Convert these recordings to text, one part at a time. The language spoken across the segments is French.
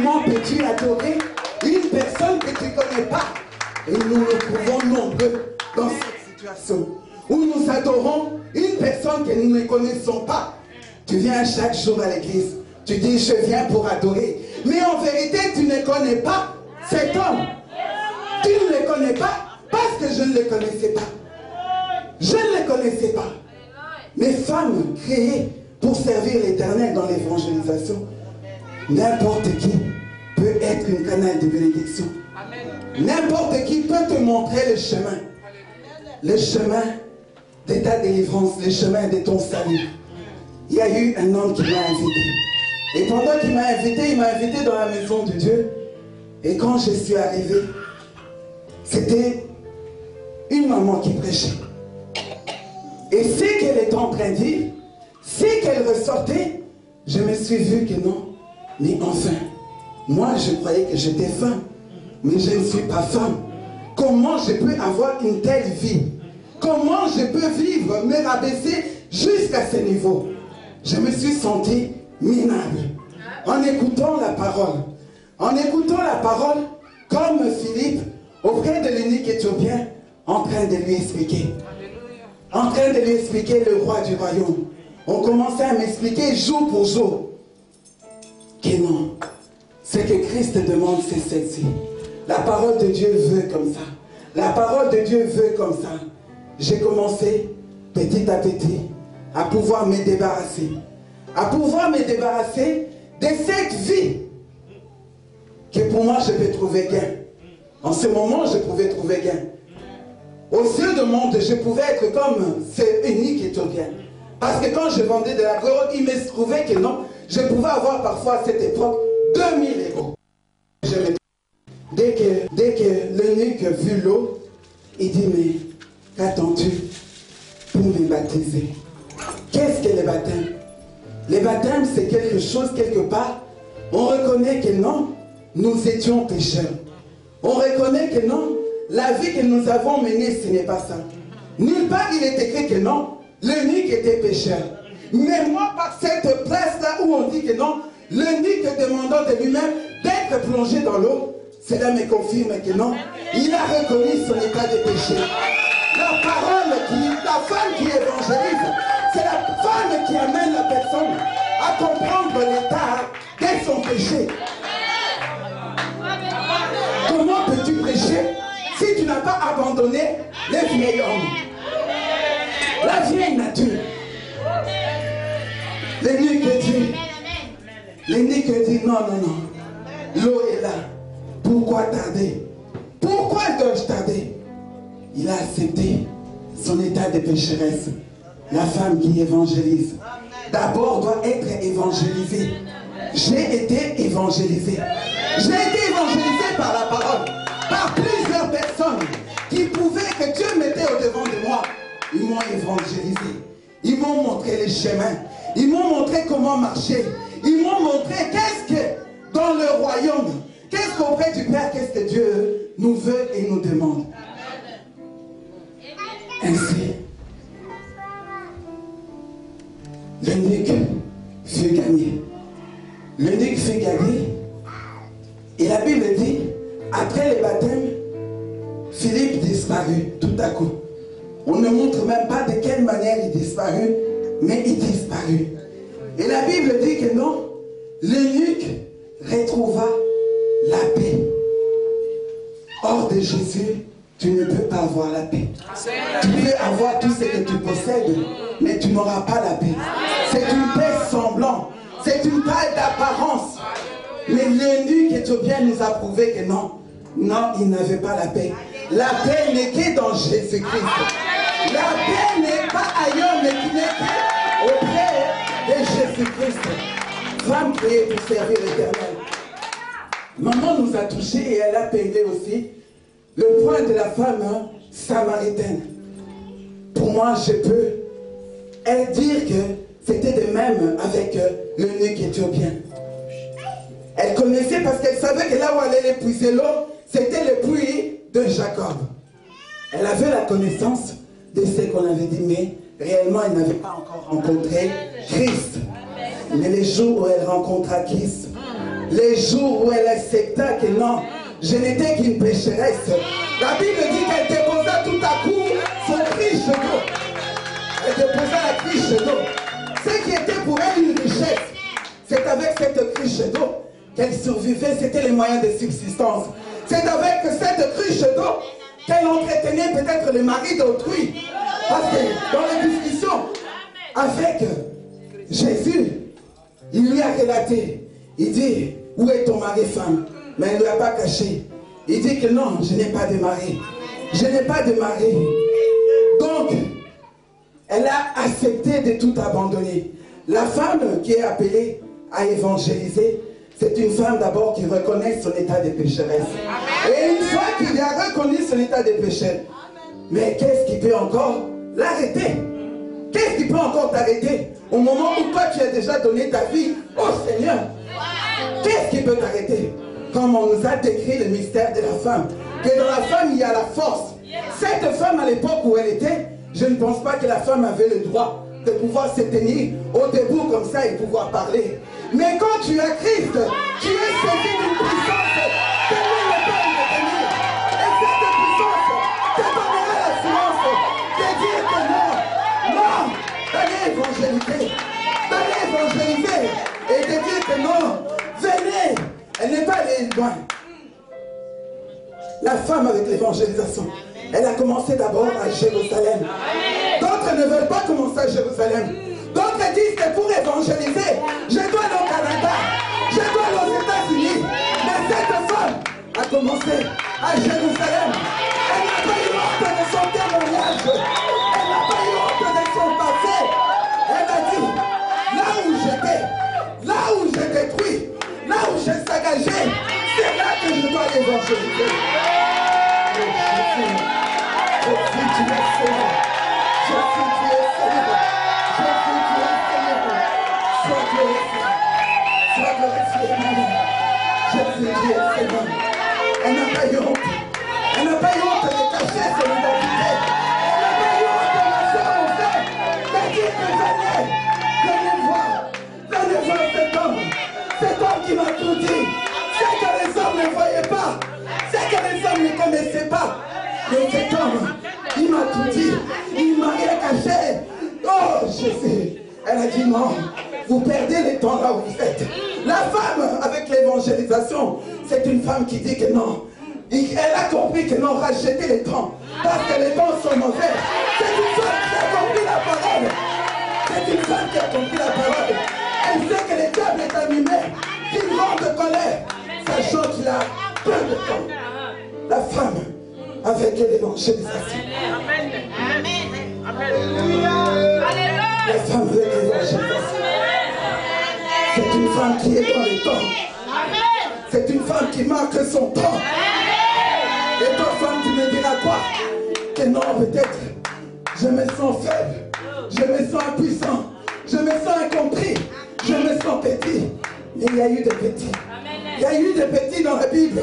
Comment peux-tu adorer une personne que tu ne connais pas? Et nous nous trouvons nombreux dans cette situation où nous adorons une personne que nous ne connaissons pas. Tu viens chaque jour à l'église, tu dis je viens pour adorer. Mais en vérité, tu ne connais pas cet homme. Tu ne le connais pas parce que je ne le connaissais pas. Je ne le connaissais pas. Mais femmes créées pour servir l'Éternel dans l'évangélisation, n'importe qui peut être une canal de bénédiction. N'importe qui peut te montrer le chemin. Le chemin de ta délivrance, le chemin de ton salut. Il y a eu un homme qui m'a invité. Et pendant qu'il m'a invité, il m'a invité dans la maison de Dieu. Et quand je suis arrivé, c'était une maman qui prêchait. Et ce qu'elle était en train de dire, ce qu'elle ressortait, je me suis vu que non. Mais enfin, moi je croyais que j'étais femme. Mais je ne suis pas femme. Comment je peux avoir une telle vie? Comment je peux vivre, me rabaisser jusqu'à ce niveau? Je me suis senti minable. En écoutant la parole. En écoutant la parole, comme Philippe, auprès de l'unique Éthiopien, en train de lui expliquer. En train de lui expliquer le roi du royaume. On commençait à m'expliquer jour pour jour. Que non. Ce que Christ demande, c'est celle-ci. La parole de Dieu veut comme ça. La parole de Dieu veut comme ça. J'ai commencé, petit à petit, à pouvoir me débarrasser. À pouvoir me débarrasser de cette vie que pour moi je peux trouver gain. En ce moment, je pouvais trouver gain. Aux yeux du monde, je pouvais être comme ce unique Éthiopien. Parce que quand je vendais de la grotte, il me trouvait que non, je pouvais avoir parfois à cette époque 2000 euros. Dès que l'eunuque vu l'eau, il dit, mais qu'attends-tu pour me baptiser? Qu'est-ce que le baptême? Le baptême, c'est quelque chose, quelque part, on reconnaît que non, nous étions pécheurs. On reconnaît que non, la vie que nous avons menée, ce n'est pas ça. Nulle part il est écrit que non, l'eunuque était pécheur. Mais moi, par cette place-là où on dit que non, l'eunuque demandant de lui-même d'être plongé dans l'eau, cela me confirme que non, il a reconnu son état de péché. La parole, la femme qui évangélise, c'est la femme qui amène la personne à comprendre l'état de son péché. Comment peux-tu prêcher si tu n'as pas abandonné les vieils hommes? La vieille nature. L'eunuque dit non, non, non. L'eau est là. Pourquoi tarder? Pourquoi dois-je tarder? Il a accepté son état de pécheresse. La femme qui évangélise d'abord doit être évangélisée. J'ai été évangélisé. J'ai été évangélisé par la parole, par plusieurs personnes qui pouvaient, que Dieu mettait au-devant de moi. Ils m'ont évangélisé. Ils m'ont montré les chemins. Ils m'ont montré comment marcher. Ils m'ont montré qu'est-ce que dans le royaume, qu'est-ce qu'auprès du Père, qu'est-ce que Dieu nous veut et nous demande. Ainsi, l'eunuque fut gagné. L'eunuque fut gagné. Et la Bible dit, après le baptême, Philippe disparut tout à coup. On ne montre même pas de quelle manière il disparut, mais il disparut. Et la Bible dit que non, l'eunuque retrouva la paix. Hors de Jésus, tu ne peux pas avoir la paix. Tu peux avoir tout ce que tu possèdes, mais tu n'auras pas la paix. C'est une paix semblante. C'est une paix d'apparence. Mais l'eunuque éthiopien nous a prouvé que non. Non, il n'avait pas la paix. La paix n'est que dans Jésus-Christ. La paix n'est pas ailleurs, mais qui n'est qu'auprès de Jésus-Christ. Femme créée pour servir l'Éternel. Maman nous a touchés et elle a payé aussi le point de la femme samaritaine. Pour moi, je peux dire que c'était de même avec l'eunuque éthiopien. Elle connaissait parce qu'elle savait que là où elle allait puiser l'eau, c'était le puits de Jacob. Elle avait la connaissance de ce qu'on avait dit, mais réellement elle n'avait pas encore rencontré Christ. Mais les jours où elle rencontra Christ, Les jours où elle accepta que non, je n'étais qu'une pécheresse. La Bible dit qu'elle déposa tout à coup son criche d'eau. Elle déposa la criche d'eau. Ce qui était pour elle une richesse, c'est avec cette criche d'eau qu'elle survivait, c'était les moyens de subsistance. C'est avec cette criche d'eau qu'elle entretenait peut-être le mari d'autrui. Parce que dans les discussions avec Jésus, il lui a relaté, il dit, où est ton mari, femme? Mais elle ne lui a pas caché. Il dit que non, je n'ai pas de mari. Je n'ai pas de mari. Donc, elle a accepté de tout abandonner. La femme qui est appelée à évangéliser, c'est une femme d'abord qui reconnaît son état de pécheresse. Et une fois qu'il a reconnu son état de péché, mais qu'est-ce qui peut encore l'arrêter? Qu'est-ce qui peut encore t'arrêter au moment où toi tu as déjà donné ta vie au Seigneur? Qu'est-ce qui peut t'arrêter? Comme on nous a décrit le mystère de la femme, que dans la femme il y a la force. Cette femme à l'époque où elle était, je ne pense pas que la femme avait le droit de pouvoir se tenir au debout comme ça et pouvoir parler. Mais quand tu as Christ, tu es saisi d'une puissance que nul ne peut retenir. Et cette puissance te donnera l'assurance de dire que non, non, d'aller évangéliser et de dire que non, venez. Elle n'est pas allée loin. La femme avec l'évangélisation, elle a commencé d'abord à Jérusalem. D'autres ne veulent pas commencer à Jérusalem. D'autres disent que pour évangéliser, je dois aller au Canada, je dois aller aux États-Unis. Mais cette femme a commencé à Jérusalem. Elle n'a pas eu honte de son témoignage. Elle n'a pas eu honte de son passé. Elle a dit, là où j'étais, là où j'ai détruit, là où j'ai saccagé, c'est là que je dois évangéliser. Jésus, tu es Seigneur. Jésus, tu es Seigneur. Jésus, tu es Seigneur. Sois glorifié. Sois glorifié, maman. Jésus, tu es Seigneur. Elle n'a pas eu honte. Elle n'a pas eu honte de cacher son identité. Elle n'a pas eu honte de marcher au fait. Mais dire que venez voir. Venez voir cet homme. Cet homme qui m'a tout dit. C'est que les hommes ne voyaient pas. C'est que les hommes ne connaissaient pas. Mais cet homme, il m'a tout dit. Il m'a rien caché. Oh Jésus. Elle a dit non. Vous perdez le temps là où vous êtes. La femme avec l'évangélisation, c'est une femme qui dit que non. Elle a compris que non, rachetez les temps. Parce que les temps sont mauvais. C'est une femme qui a compris la parole. C'est une femme qui a compris la parole. Elle sait que le diable est animé d'une grande colère, sachant qu'il a peu de temps. La femme avec l'évangélisation. La femme avec l'évangélisation. C'est une femme qui est dans les temps. C'est une femme qui marque son temps. Et toi, femme, tu me diras quoi? Que non, peut-être, je me sens faible. Je me sens impuissant. Je me sens incompris. Je me sens petit. Mais il y a eu des petits. Il y a eu des petits dans la Bible.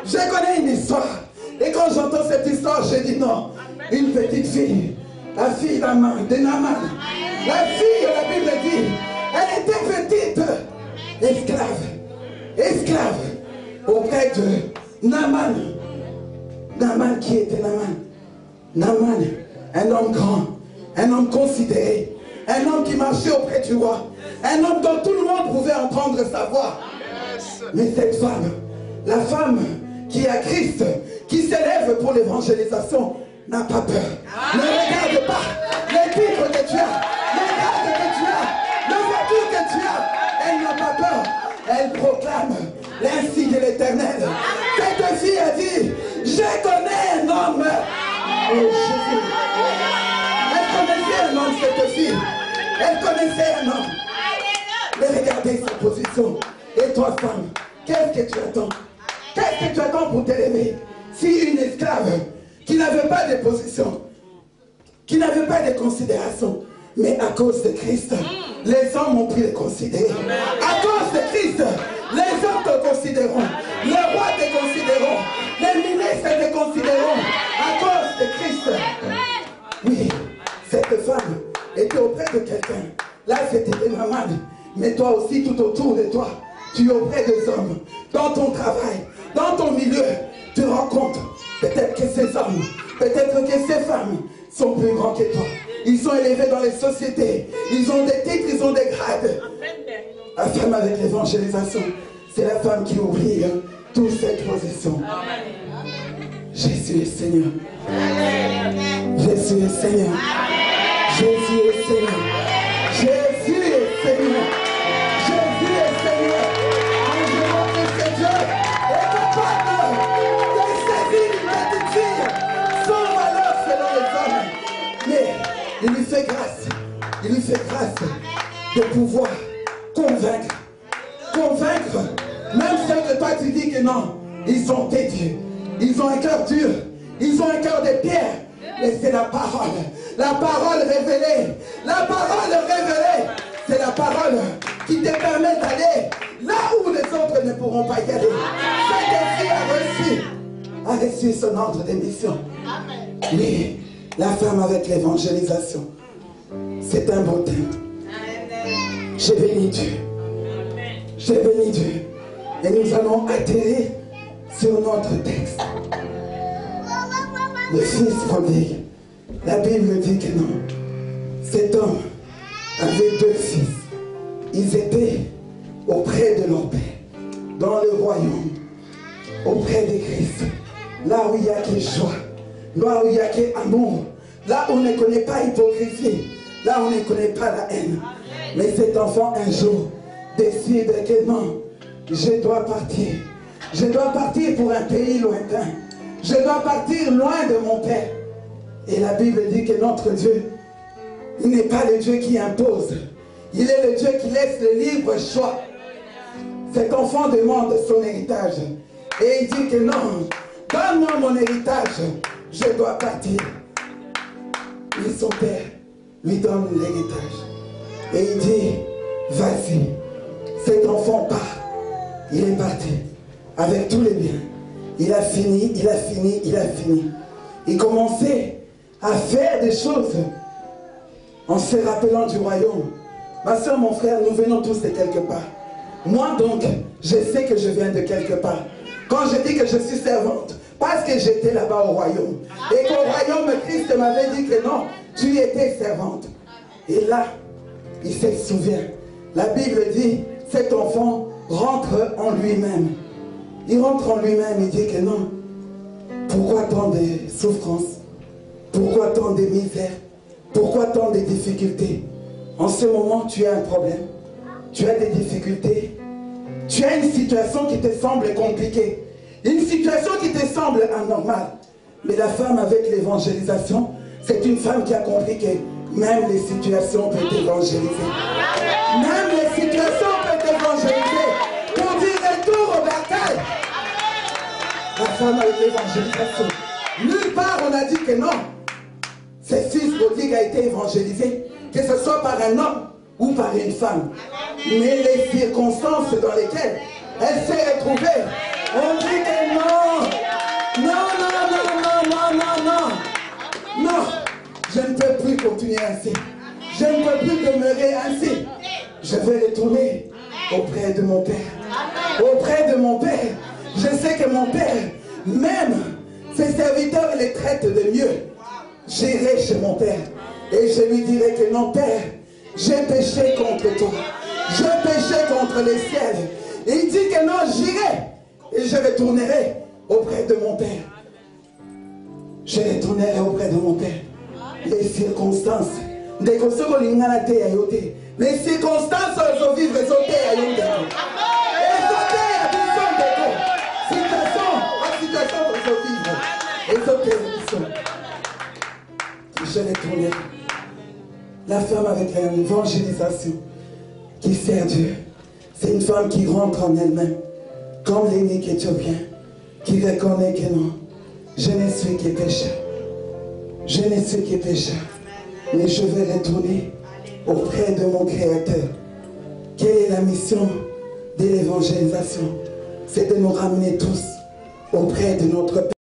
Je connais une histoire. Et quand j'entends cette histoire, je dis non. Une petite fille, la fille de Naaman. La fille, la Bible dit, elle était petite, esclave auprès de Naaman. Naaman, qui était Naaman? Naaman, un homme grand, un homme considéré, un homme qui marchait auprès du roi, un homme dont tout le monde pouvait entendre sa voix. Mais cette femme, la femme qui a Christ, qui s'élève pour l'évangélisation, n'a pas peur. Ne regarde pas les titres que tu as, les gardes que tu as, le voiture que tu as. Elle n'a pas peur. Elle proclame l'insigne de l'Éternel. Cette fille a dit, je connais un homme. Oh Jésus. Elle connaissait un homme, cette fille. Elle connaissait un homme. Mais regardez sa position. Et toi, femme, qu'est-ce que tu attends? Qu'est-ce que tu attends pour t'élever? Si une esclave qui n'avait pas de position, qui n'avait pas de considération, mais à cause de Christ, les hommes ont pu les considérer. À cause de Christ, les hommes te considéreront, les rois te considéreront, les ministres te considéreront. À cause de Christ. Oui, cette femme était auprès de quelqu'un. Là, c'était Naaman. Mais toi aussi, tout autour de toi, tu es auprès des hommes, dans ton travail, dans ton milieu, tu rencontres peut-être que ces hommes, peut-être que ces femmes sont plus grands que toi. Ils sont élevés dans les sociétés, ils ont des titres, ils ont des grades. La femme avec l'évangélisation, c'est la femme qui oublie toutes ces positions. Jésus est Seigneur. Jésus est Seigneur. Jésus est Seigneur. Jésus est Seigneur. Jésus est Seigneur. Et je vois que c'est Dieu est capable de saisir une petite fille sans valeur selon les hommes. Mais il lui fait grâce. Il lui fait grâce de pouvoir convaincre. Convaincre. Même ceux que toi tu dis que non, ils sont têtus. Ils ont un cœur dur. Ils ont un cœur de pierre. Mais c'est la parole. La parole révélée. La parole révélée. C'est la parole qui te permet d'aller là où les autres ne pourront pas y aller. Cette fille a reçu son ordre de mission. Mais la femme avec l'évangélisation, c'est un beau thème. J'ai béni Dieu. J'ai béni Dieu. Et nous allons atterrir sur notre texte. Le fils prodigue. La Bible dit que non. Cet homme avait 2 fils. Ils étaient auprès de leur père, dans le royaume, auprès de Christ. Là où il n'y a que joie, là où il n'y a que amour, là où on ne connaît pas hypocrisie, là où on ne connaît pas la haine. Mais cet enfant un jour décide que non, je dois partir. Je dois partir pour un pays lointain. Je dois partir loin de mon père. Et la Bible dit que notre Dieu, il n'est pas le Dieu qui impose. Il est le Dieu qui laisse le libre choix. Cet enfant demande son héritage. Et il dit que non, donne-moi mon héritage. Je dois partir. Mais son père lui donne l'héritage. Et il dit, vas-y. Cet enfant part. Il est parti avec tous les biens. Il a fini, il a fini, il a fini. Il commençait à faire des choses en se rappelant du royaume. Ma soeur, mon frère, nous venons tous de quelque part. Moi donc, je sais que je viens de quelque part. Quand je dis que je suis servante, parce que j'étais là-bas au royaume. Et qu'au royaume, Christ m'avait dit que non, tu étais servante. Et là, il se souvient. La Bible dit, cet enfant rentre en lui-même. Il rentre en lui-même, il dit que non. Pourquoi tant de souffrances? Pourquoi tant de misères? Pourquoi tant de difficultés? En ce moment, tu as un problème. Tu as des difficultés. Tu as une situation qui te semble compliquée. Une situation qui te semble anormale. Mais la femme avec l'évangélisation, c'est une femme qui a compris que même les situations peuvent évangéliser. Même les situations peuvent évangéliser. Pour dire retour au bercail. La femme avec l'évangélisation. Nulle part on a dit que non. Ce fils prodigue a été évangélisé, que ce soit par un homme ou par une femme. Mais les circonstances dans lesquelles elle s'est retrouvée, on dit que non. Non, non, non, non, non, non, non. Non, je ne peux plus continuer ainsi. Je ne peux plus demeurer ainsi. Je vais retourner auprès de mon père. Auprès de mon père. Je sais que mon père, même ses serviteurs, les traitent de mieux. J'irai chez mon père et je lui dirai que non, père, j'ai péché contre toi. J'ai péché contre les ciels. Et il dit que non, j'irai et je retournerai auprès de mon père. Je retournerai auprès de mon père. Les circonstances. Les circonstances sont vivre je retournerai. La femme avec l'évangélisation qui sert Dieu, c'est une femme qui rentre en elle-même, comme l'énigme éthiopien, qui reconnaît que non, je ne suis que pécheur. Je ne suis que pécheur. Mais je vais retourner auprès de mon Créateur. Quelle est la mission de l'évangélisation? C'est de nous ramener tous auprès de notre Père.